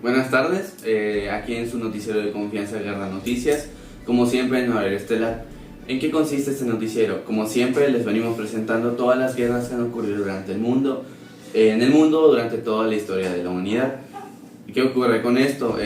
Buenas tardes, aquí en su noticiero de confianza Guerra Noticias, como siempre en horario estelar. ¿En qué consiste este noticiero? Como siempre les venimos presentando todas las guerras que han ocurrido durante en el mundo durante toda la historia de la humanidad. ¿Qué ocurre con esto?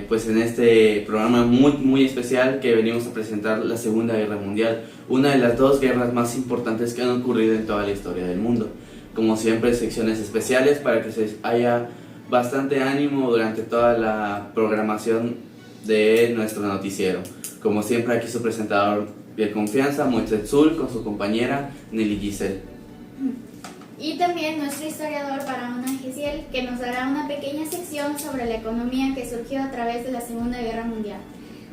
Pues en este programa muy especial que venimos a presentar la Segunda Guerra Mundial, una de las dos guerras más importantes que han ocurrido en toda la historia del mundo. Como siempre, secciones especiales para que se haya bastante ánimo durante toda la programación de nuestro noticiero. Como siempre, aquí su presentador de confianza, Moisés Zul, con su compañera Nelly Giselle. Y también nuestro historiador Barahona Gesiel, que nos dará una pequeña sección sobre la economía que surgió a través de la Segunda Guerra Mundial.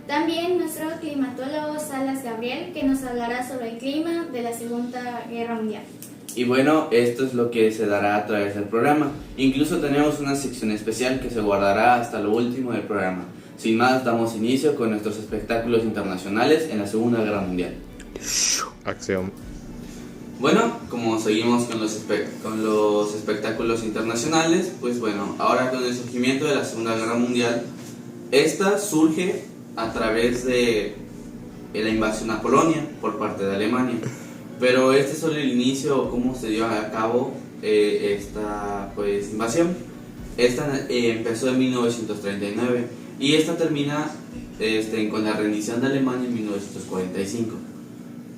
También nuestro climatólogo Salas Gabriel, que nos hablará sobre el clima de la Segunda Guerra Mundial. Y bueno, esto es lo que se dará a través del programa. Incluso tenemos una sección especial que se guardará hasta lo último del programa. Sin más, damos inicio con nuestros espectáculos internacionales en la Segunda Guerra Mundial. Acción. Bueno, como seguimos con los espectáculos internacionales, pues bueno, ahora con el surgimiento de la Segunda Guerra Mundial, esta surge a través de la invasión a Polonia por parte de Alemania. Pero este es solo el inicio o cómo se dio a cabo esta invasión. Esta empezó en 1939 y esta termina con la rendición de Alemania en 1945.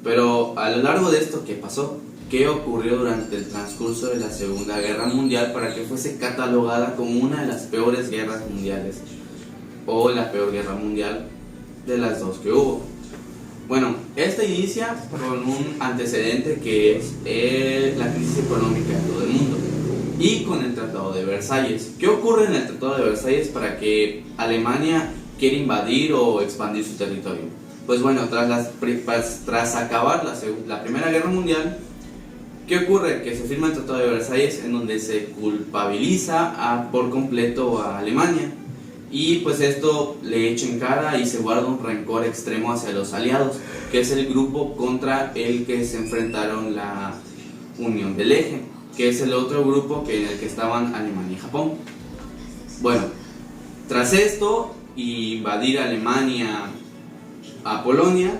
Pero a lo largo de esto, ¿qué pasó? ¿Qué ocurrió durante el transcurso de la Segunda Guerra Mundial para que fuese catalogada como una de las peores guerras mundiales o la peor guerra mundial de las dos que hubo? Bueno, esta inicia con un antecedente que es la crisis económica de todo el mundo y con el Tratado de Versalles. ¿Qué ocurre en el Tratado de Versalles para que Alemania quiera invadir o expandir su territorio? Pues bueno, tras acabar la Primera Guerra Mundial, ¿qué ocurre? Que se firma el Tratado de Versalles en donde se culpabiliza por completo a Alemania. Y pues esto le echa en cara y se guarda un rencor extremo hacia los aliados, que es el grupo contra el que se enfrentaron la Unión del Eje, que es el otro grupo en el que estaban Alemania y Japón. Bueno, tras esto, invadir Alemania a Polonia,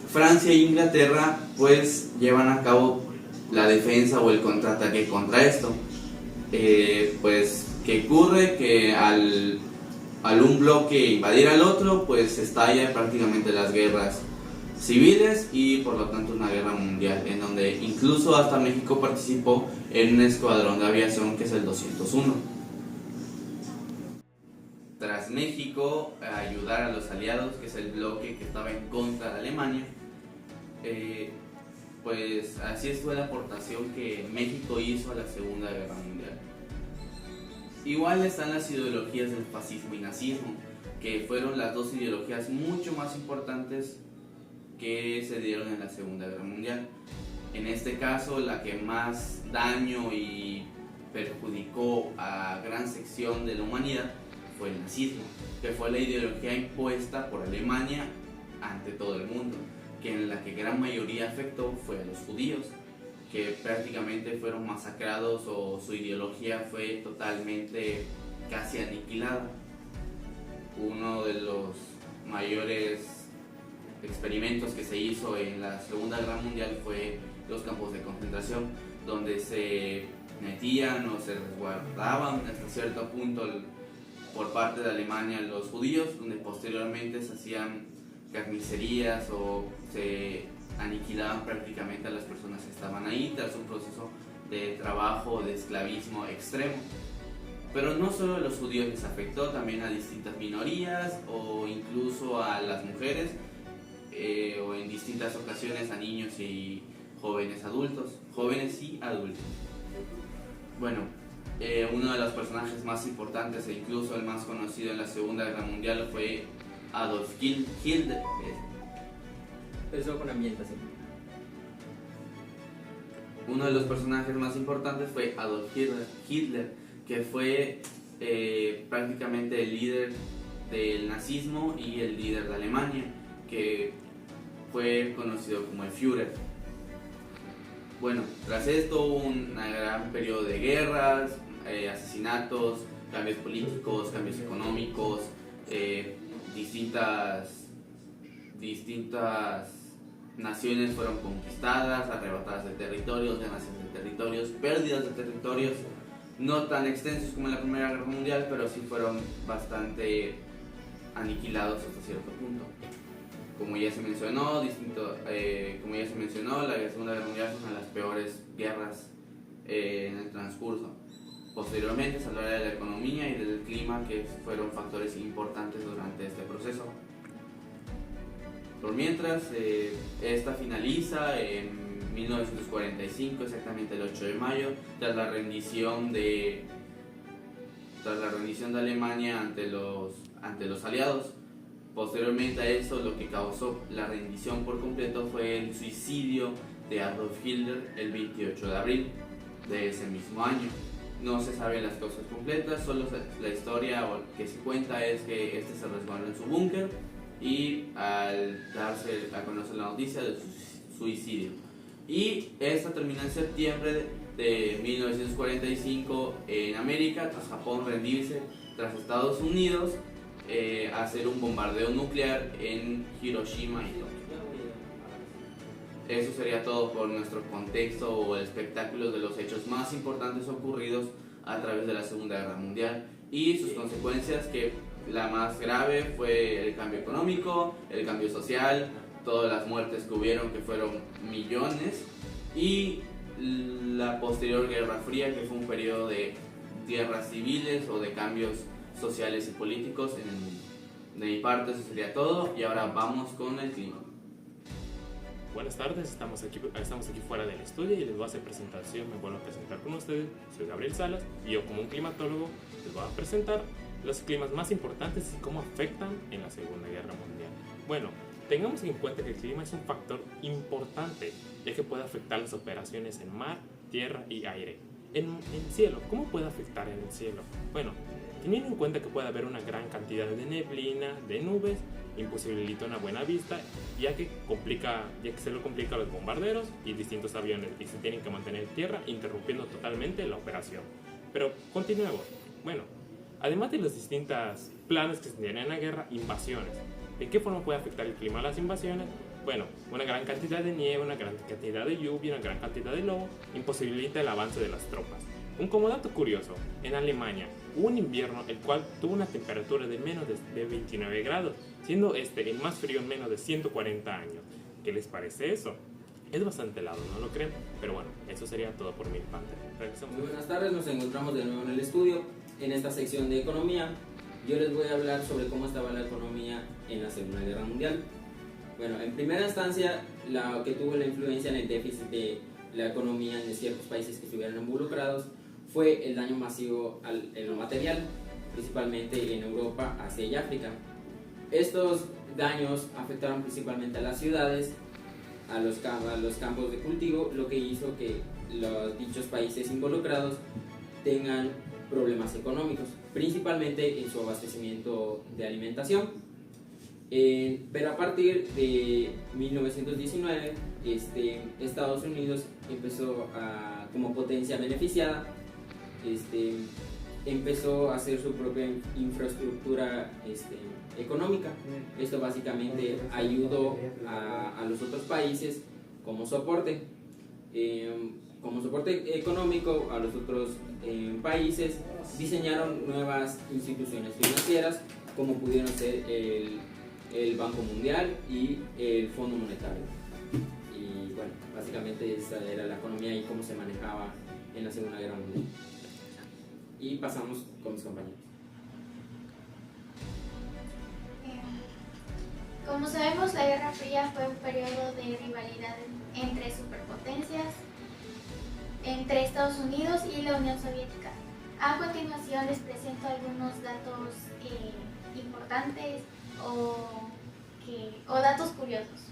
Francia e Inglaterra pues llevan a cabo la defensa o el contraataque contra esto. Pues, ¿qué ocurre? Que al un bloque invadir al otro, pues estalla prácticamente las guerras civiles y por lo tanto una guerra mundial, en donde incluso hasta México participó en un escuadrón de aviación que es el 201. Tras México ayudar a los aliados, que es el bloque que estaba en contra de Alemania, pues así fue la aportación que México hizo a la Segunda Guerra Mundial. Igual están las ideologías del fascismo y nazismo, que fueron las dos ideologías mucho más importantes que se dieron en la Segunda Guerra Mundial. En este caso, la que más daño y perjudicó a gran sección de la humanidad fue el nazismo, que fue la ideología impuesta por Alemania ante todo el mundo, que en la que gran mayoría afectó fue a los judíos, que prácticamente fueron masacrados o su ideología fue totalmente casi aniquilada. Uno de los mayores experimentos que se hizo en la Segunda Guerra Mundial fue los campos de concentración, donde se metían o se resguardaban hasta cierto punto por parte de Alemania los judíos, donde posteriormente se hacían carnicerías o se aniquilaban prácticamente a las personas que estaban ahí tras un proceso de trabajo, de esclavismo extremo. Pero no solo a los judíos les afectó, también a distintas minorías o incluso a las mujeres o en distintas ocasiones a niños y jóvenes y adultos. Bueno, uno de los personajes más importantes e incluso el más conocido en la Segunda Guerra Mundial fue Adolf Hitler. Eso con ambientación. Uno de los personajes más importantes fue Adolf Hitler, que fue prácticamente el líder del nazismo y el líder de Alemania, que fue conocido como el Führer. Bueno, tras esto hubo un gran periodo de guerras, asesinatos, cambios políticos, cambios económicos, distintas naciones fueron conquistadas, arrebatadas de territorios, ganancias de territorios, pérdidas de territorios, no tan extensos como en la Primera Guerra Mundial, pero sí fueron bastante aniquilados hasta cierto punto. Como ya se mencionó, la Segunda Guerra Mundial fue una de las peores guerras en el transcurso. Posteriormente se hablará de la economía y del clima, que fueron factores importantes durante este proceso. Por mientras, esta finaliza en 1945, exactamente el 8 de mayo, tras la rendición de Alemania ante los aliados. Posteriormente a eso, lo que causó la rendición por completo fue el suicidio de Adolf Hitler el 28 de abril de ese mismo año. No se saben las causas completas, solo la historia que se cuenta es que este se resguardó en su búnker y al darse a conocer la noticia de su suicidio. Y esta terminó en septiembre de 1945 en América, tras Japón rendirse, tras Estados Unidos hacer un bombardeo nuclear en Hiroshima y Tokio. Eso sería todo por nuestro contexto o el espectáculo de los hechos más importantes ocurridos a través de la Segunda Guerra Mundial y sus consecuencias, que la más grave fue el cambio económico, el cambio social, todas las muertes que hubieron, que fueron millones, y la posterior Guerra Fría, que fue un periodo de guerras civiles o de cambios sociales y políticos en el mundo. De mi parte eso sería todo y ahora vamos con el clima. Buenas tardes, estamos aquí fuera del estudio y les voy a hacer presentación. Me vuelvo a presentar con ustedes. Soy Gabriel Salas y yo, como un climatólogo, les voy a presentar los climas más importantes y cómo afectan en la Segunda Guerra Mundial. Bueno, tengamos en cuenta que el clima es un factor importante, ya que puede afectar las operaciones en mar, tierra y aire. En el cielo, ¿cómo puede afectar en el cielo? Bueno, teniendo en cuenta que puede haber una gran cantidad de neblina, de nubes, imposibilita una buena vista, ya que se lo complica a los bombarderos y distintos aviones y se tienen que mantener en tierra, interrumpiendo totalmente la operación. Pero continuemos. Bueno, además de los distintos planes que se tienen en la guerra, invasiones. ¿De qué forma puede afectar el clima a las invasiones? Bueno, una gran cantidad de nieve, una gran cantidad de lluvia, una gran cantidad de lodo imposibilita el avance de las tropas. Un como dato curioso, en Alemania hubo un invierno el cual tuvo una temperatura de menos de 29 grados, siendo este el más frío en menos de 140 años. ¿Qué les parece eso? Es bastante helado, ¿no lo creen? Pero bueno, eso sería todo por mi parte. Regresamos. Muy buenas tardes, nos encontramos de nuevo en el estudio. En esta sección de economía, yo les voy a hablar sobre cómo estaba la economía en la Segunda Guerra Mundial. Bueno, en primera instancia, la que tuvo la influencia en el déficit de la economía en ciertos países que estuvieron involucrados fue el daño masivo en lo material, principalmente en Europa, Asia y África. Estos daños afectaron principalmente a las ciudades, a los campos de cultivo, lo que hizo que los dichos países involucrados tengan problemas económicos, principalmente en su abastecimiento de alimentación. Pero a partir de 1919, Estados Unidos empezó como potencia beneficiada, empezó a hacer su propia infraestructura económica. Esto básicamente ayudó a los otros países como soporte económico a los otros países. Diseñaron nuevas instituciones financieras como pudieron ser el Banco Mundial y el Fondo Monetario. Y bueno, básicamente esa era la economía y cómo se manejaba en la Segunda Guerra Mundial. Y pasamos con mis compañeros. Como sabemos, la Guerra Fría fue un periodo de rivalidad entre superpotencias, entre Estados Unidos y la Unión Soviética. A continuación les presento algunos datos importantes o datos curiosos.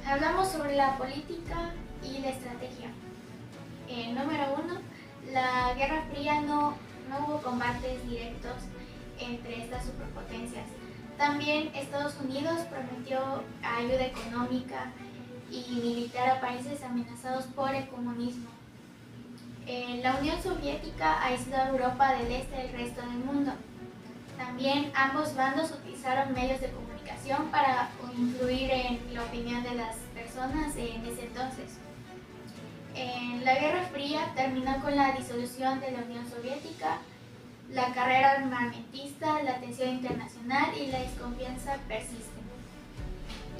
Hablamos sobre la política y la estrategia. Número 1, la Guerra Fría no hubo combates directos entre estas superpotencias. También Estados Unidos prometió ayuda económica y militar a países amenazados por el comunismo. La Unión Soviética aisló a Europa del Este del resto del mundo. También ambos bandos utilizaron medios de comunicación para influir en la opinión de las personas en ese entonces. La Guerra Fría terminó con la disolución de la Unión Soviética, la carrera armamentista, la tensión internacional y la desconfianza persisten.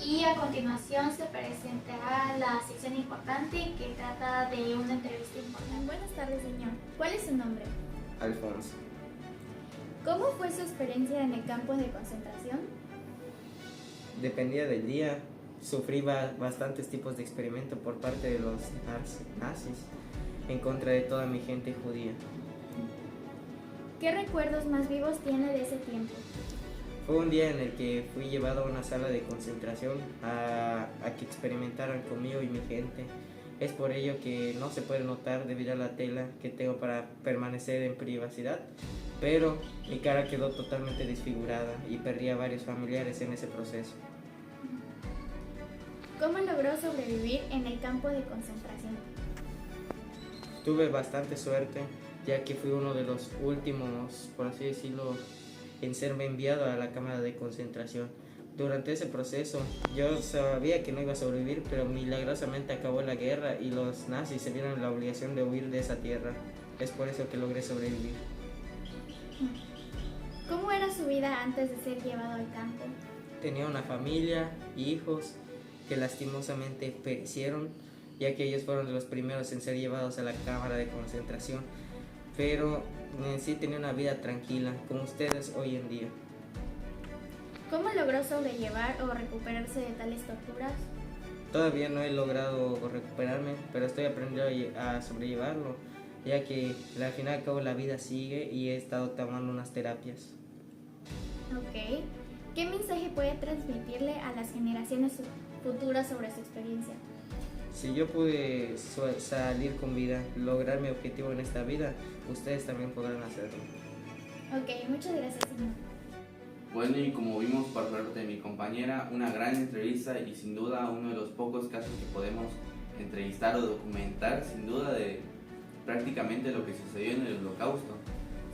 Y a continuación se presentará la sección importante que trata de una entrevista importante. Buenas tardes, señor. ¿Cuál es su nombre? Alfonso. ¿Cómo fue su experiencia en el campo de concentración? Dependía del día. Sufrí bastantes tipos de experimento por parte de los nazis en contra de toda mi gente judía. ¿Qué recuerdos más vivos tiene de ese tiempo? Fue un día en el que fui llevado a una sala de concentración a que experimentaran conmigo y mi gente. Es por ello que no se puede notar debido a la tela que tengo para permanecer en privacidad, pero mi cara quedó totalmente desfigurada y perdí a varios familiares en ese proceso. ¿Cómo logró sobrevivir en el campo de concentración? Tuve bastante suerte, ya que fui uno de los últimos, por así decirlo, en serme enviado a la cámara de concentración. Durante ese proceso yo sabía que no iba a sobrevivir, pero milagrosamente acabó la guerra y los nazis se vieron en la obligación de huir de esa tierra. Es por eso que logré sobrevivir. ¿Cómo era su vida antes de ser llevado al campo? Tenía una familia, hijos, que lastimosamente perecieron, ya que ellos fueron de los primeros en ser llevados a la cámara de concentración, pero en sí tenía una vida tranquila, como ustedes hoy en día. ¿Cómo logró sobrellevar o recuperarse de tales torturas? Todavía no he logrado recuperarme, pero estoy aprendiendo a sobrellevarlo, ya que al fin y al cabo la vida sigue y he estado tomando unas terapias. Ok. ¿Qué mensaje puede transmitirle a las generaciones futuras sobre su experiencia? Si yo pude salir con vida, lograr mi objetivo en esta vida, ustedes también podrán hacerlo. Ok, muchas gracias, señor. Bueno, y como vimos por parte de mi compañera, una gran entrevista y sin duda uno de los pocos casos que podemos entrevistar o documentar, sin duda de prácticamente lo que sucedió en el Holocausto.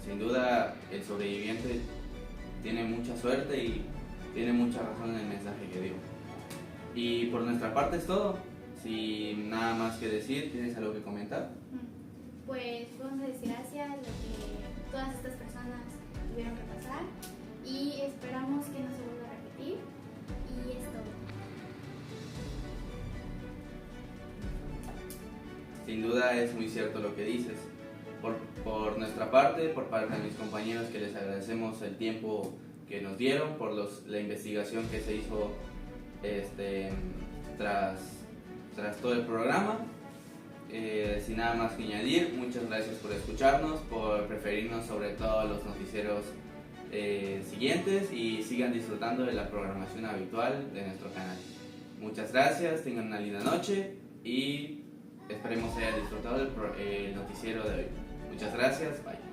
Sin duda el sobreviviente tiene mucha suerte y tiene mucha razón en el mensaje que dio. Y por nuestra parte es todo. Sin nada más que decir, ¿tienes algo que comentar? Pues vamos a decir gracias a lo que todas estas personas tuvieron que pasar y esperamos que no se vuelva a repetir y es todo. Sin duda es muy cierto lo que dices. Por nuestra parte, por parte de mis compañeros, que les agradecemos el tiempo que nos dieron, por la investigación que se hizo tras todo el programa. Sin nada más que añadir, muchas gracias por escucharnos, por preferirnos sobre todo a los noticieros siguientes y sigan disfrutando de la programación habitual de nuestro canal. Muchas gracias, tengan una linda noche y esperemos hayan disfrutado el noticiero de hoy. Muchas gracias, bye.